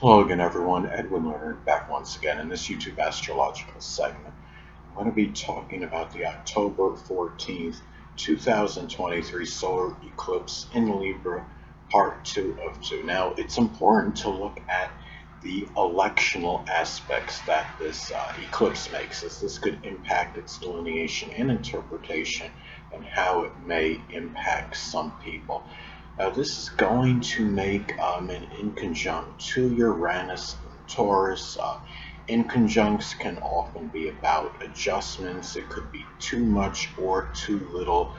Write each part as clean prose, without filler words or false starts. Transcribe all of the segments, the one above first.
Hello again, everyone. Edwin Leonard back once again in this YouTube astrological segment. I'm going to be talking about the October 14th, 2023 solar eclipse in Libra, part 2 of 2. Now, it's important to look at the electional aspects that this eclipse makes, as this could impact its delineation and interpretation and how it may impact some people. This is going to make an inconjunct to Uranus and Taurus. Inconjuncts can often be about adjustments. It could be too much or too little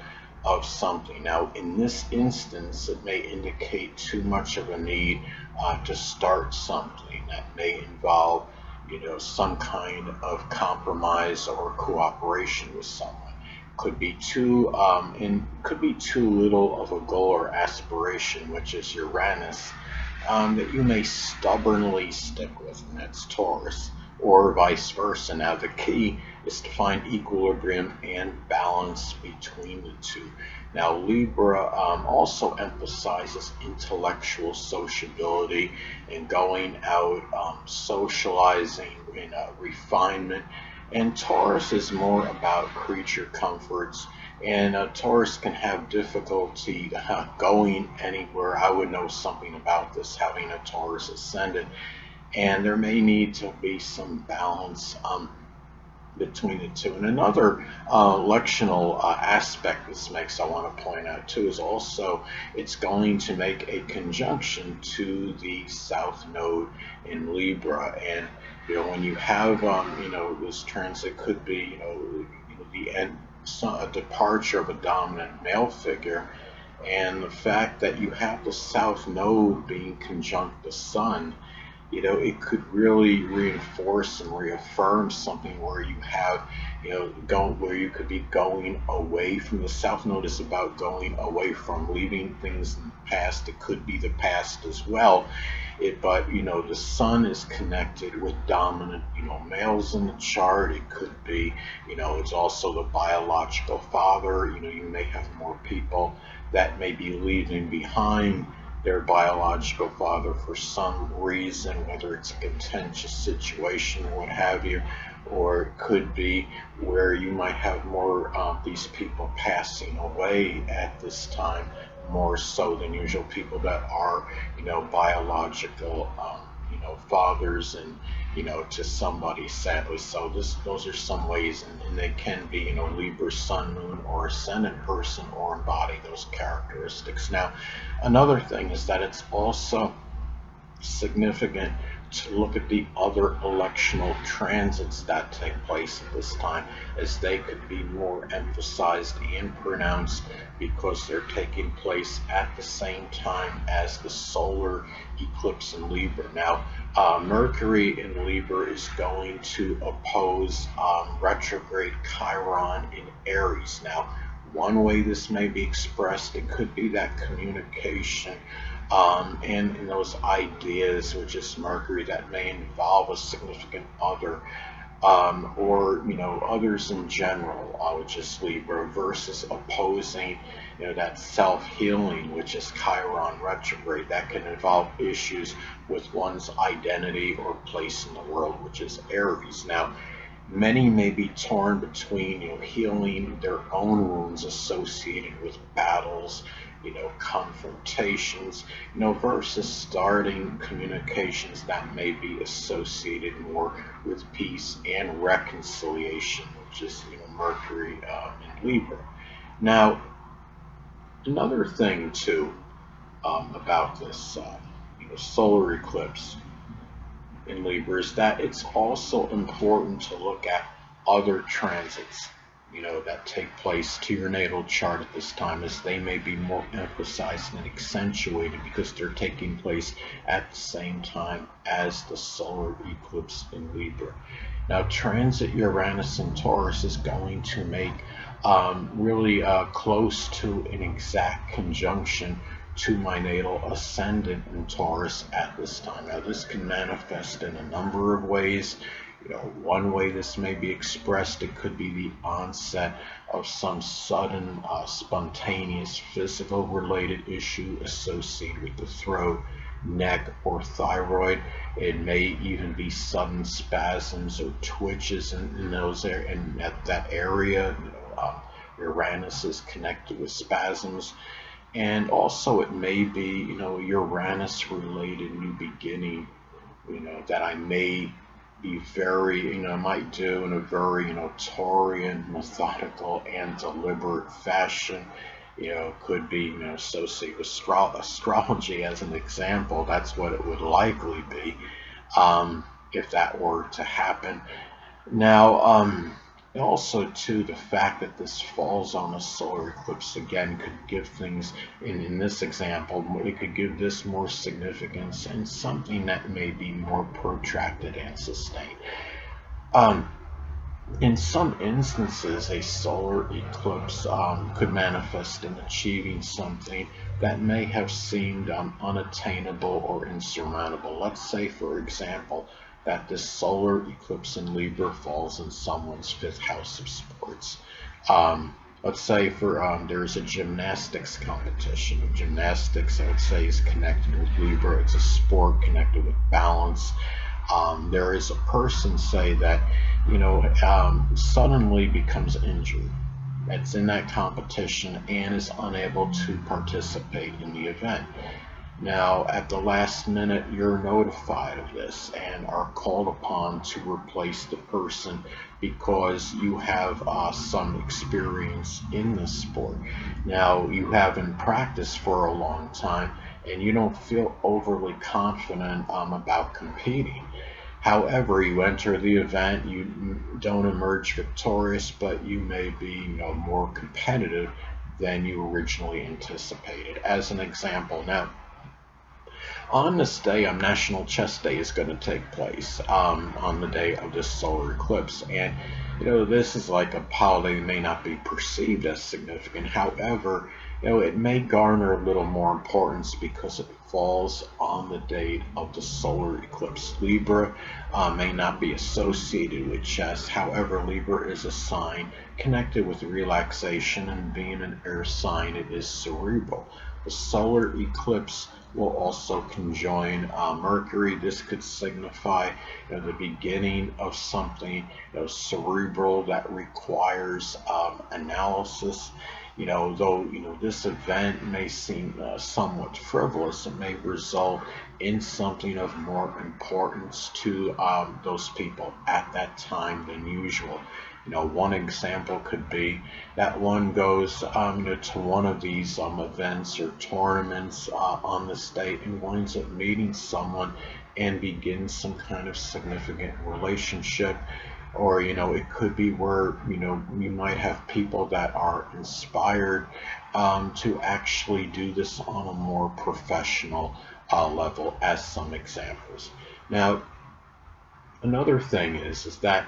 of something. Now, in this instance, it may indicate too much of a need to start something that may involve, some kind of compromise or cooperation with someone. Could be too little of a goal or aspiration, which is Uranus, that you may stubbornly stick with, and that's Taurus, or vice versa. Now, the key is to find equilibrium and balance between the two. Now, Libra also emphasizes intellectual sociability and going out, socializing, refinement. And Taurus is more about creature comforts, and Taurus can have difficulty going anywhere. I would know something about this having a Taurus ascendant, and there may need to be some balance between the two. And another lectional aspect this makes, I want to point out too, is also it's going to make a conjunction to the South Node in Libra. And when you have this transit could be the end, a departure of a dominant male figure, and the fact that you have the South Node being conjunct the Sun, it could really reinforce and reaffirm something where you have, where you could be going away from. The South Node is about going away from, leaving things in the past. It could be the past as well. But the Sun is connected with dominant, males in the chart. It could be, it's also the biological father. You may have more people that may be leaving behind their biological father for some reason, whether it's a contentious situation or what have you, or it could be where you might have more these people passing away at this time, more so than usual, people that are, biological, fathers and, to somebody, sadly. So those are some ways, and they can be, Libra, Sun, Moon, or Ascendant person, or embody those characteristics. Now, another thing is that it's also significant to look at the other electional transits that take place at this time, as they could be more emphasized and pronounced because they're taking place at the same time as the solar eclipse in Libra. Now, Mercury in Libra is going to oppose retrograde Chiron in Aries. Now, one way this may be expressed, it could be that communication and in those ideas, which is Mercury, that may involve a significant other, or others in general, which is Libra, versus opposing that self-healing, which is Chiron retrograde. That can involve issues with one's identity or place in the world, which is Aries. Now, many may be torn between healing their own wounds associated with battles, confrontations, versus starting communications that may be associated more with peace and reconciliation, which is Mercury in Libra. Now, another thing too about this solar eclipse in Libra is that it's also important to look at other transits, that take place to your natal chart at this time, as they may be more emphasized and accentuated because they're taking place at the same time as the solar eclipse in Libra. Now, transit Uranus and Taurus is going to make really close to an exact conjunction to my natal ascendant in Taurus at this time. Now, this can manifest in a number of ways. One way this may be expressed, it could be the onset of some sudden, spontaneous physical related issue associated with the throat, neck, or thyroid. It may even be sudden spasms or twitches in those in that area. Uranus is connected with spasms, and also it may be, Uranus related new beginning, that I may be very, might do in a very, Taurian, methodical, and deliberate fashion. Could be, associated with astrology as an example. That's what it would likely be, if that were to happen. Now, also too, the fact that this falls on a solar eclipse again could give things, in this example, it could give this more significance and something that may be more protracted and sustained. Um, in some instances, a solar eclipse could manifest in achieving something that may have seemed unattainable or insurmountable. Let's say, for example, that this solar eclipse in Libra falls in someone's fifth house of sports. Let's say there's a gymnastics competition. Gymnastics, I would say, is connected with Libra. It's a sport connected with balance. There is a person, say, that suddenly becomes injured, that's in that competition and is unable to participate in the event. Now, at the last minute, you're notified of this and are called upon to replace the person because you have some experience in this sport. Now, you haven't practiced for a long time and you don't feel overly confident about competing. However, you enter the event, you don't emerge victorious, but you may be, more competitive than you originally anticipated. As an example, now on this day, National Chess Day is going to take place on the day of this solar eclipse, and this is like a holiday that may not be perceived as significant. However, it may garner a little more importance because it falls on the date of the solar eclipse. Libra may not be associated with chess. However, Libra is a sign connected with relaxation, and being an air sign, it is cerebral. The solar eclipse will also conjoin Mercury. This could signify, the beginning of something, cerebral that requires analysis. Though this event may seem somewhat frivolous, it may result in something of more importance to those people at that time than usual. One example could be that one goes to one of these events or tournaments on this date and winds up meeting someone and begins some kind of significant relationship. Or, it could be where, you might have people that are inspired to actually do this on a more professional level, as some examples. Now, another thing is that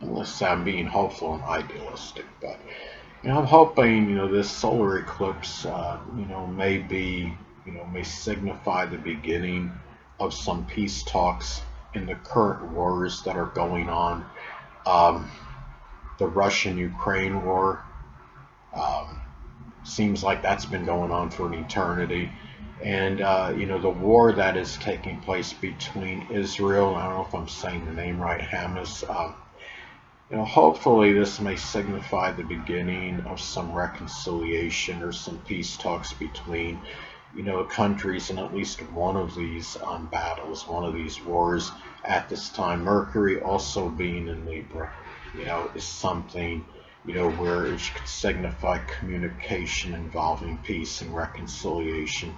let's say I'm being hopeful and idealistic, but I'm hoping, this solar eclipse, may signify the beginning of some peace talks in the current wars that are going on. Um, the Russian-Ukraine war, um, seems like that's been going on for an eternity. And, the war that is taking place between Israel, I don't know if I'm saying the name right, Hamas, hopefully this may signify the beginning of some reconciliation or some peace talks between, countries in at least one of these battles, one of these wars at this time. Mercury also being in Libra, is something, where it could signify communication involving peace and reconciliation.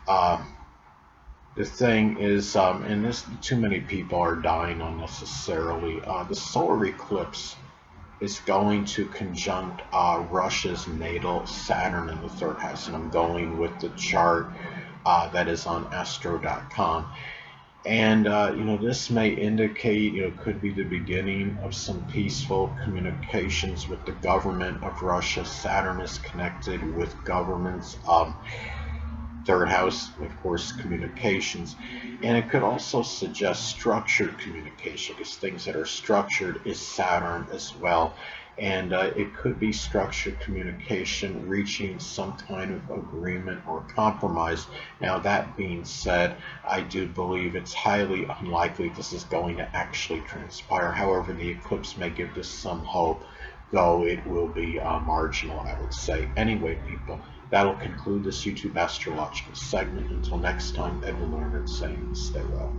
Uh, the thing is, and this too many people are dying unnecessarily. The solar eclipse is going to conjunct Russia's natal Saturn in the third house, and I'm going with the chart that is on astro.com. And this may indicate, could be the beginning of some peaceful communications with the government of Russia. Saturn is connected with governments. Third house, of course, communications, and it could also suggest structured communication, because things that are structured is Saturn as well. and it could be structured communication, reaching some kind of agreement or compromise. Now, that being said, I do believe it's highly unlikely this is going to actually transpire. However, the eclipse may give this some hope, though it will be marginal, I would say. Anyway, people, that'll conclude this YouTube astrological segment. Until next time, Edwin Leonard saying, stay well.